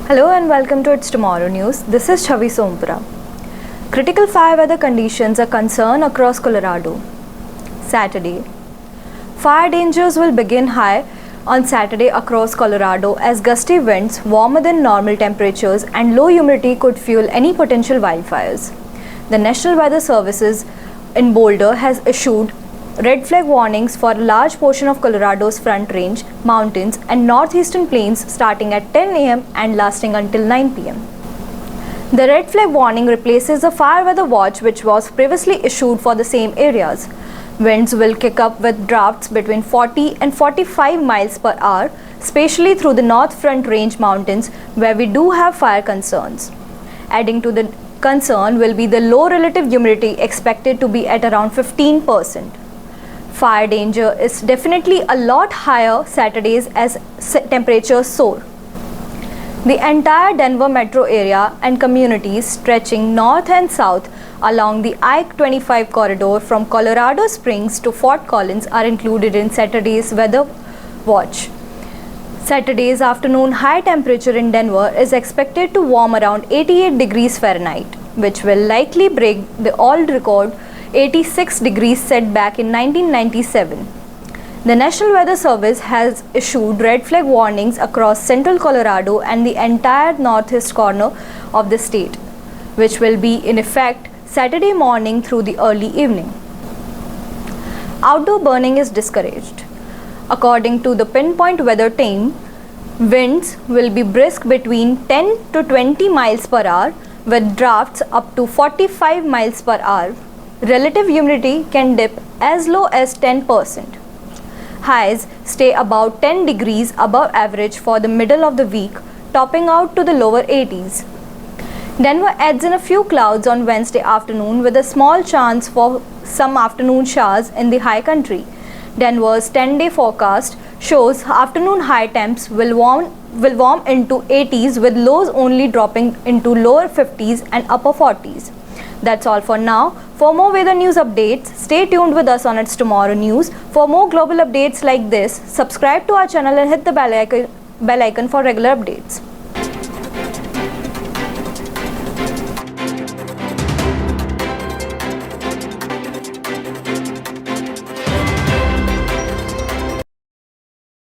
Hello and welcome to It's Tomorrow News. This is Chavi Sompura. Critical fire weather conditions are concerned across Colorado. Saturday. Fire dangers will begin high on Saturday across Colorado as gusty winds, warmer than normal temperatures, and low humidity could fuel any potential wildfires. The National Weather Services in Boulder has issued red flag warnings for a large portion of Colorado's Front Range, mountains, and northeastern plains starting at 10 a.m. and lasting until 9 p.m. The red flag warning replaces the fire weather watch which was previously issued for the same areas. Winds will kick up with drafts between 40 and 45 miles per hour, especially through the North Front Range mountains where we do have fire concerns. Adding to the concern will be the low relative humidity expected to be at around 15%. Fire danger is definitely a lot higher Saturdays as temperatures soar. The entire Denver metro area and communities stretching north and south along the I-25 corridor from Colorado Springs to Fort Collins are included in Saturday's weather watch. Saturday's afternoon high temperature in Denver is expected to warm around 88 degrees Fahrenheit, which will likely break the old record 86 degrees set back in 1997. The National Weather Service has issued red flag warnings across central Colorado and the entire northeast corner of the state, which will be in effect Saturday morning through the early evening. Outdoor burning is discouraged. According to the Pinpoint Weather Team, winds will be brisk between 10 to 20 miles per hour with drafts up to 45 miles per hour. Relative humidity can dip as low as 10%. Highs stay about 10 degrees above average for the middle of the week, topping out to the lower 80s. Denver adds in a few clouds on Wednesday afternoon with a small chance for some afternoon showers in the high country. Denver's 10-day forecast shows afternoon high temps will warm into 80s with lows only dropping into lower 50s and upper 40s. That's all for now. For more weather news updates, stay tuned with us on It's Tomorrow News. For more global updates like this, subscribe to our channel and hit the bell icon for regular updates.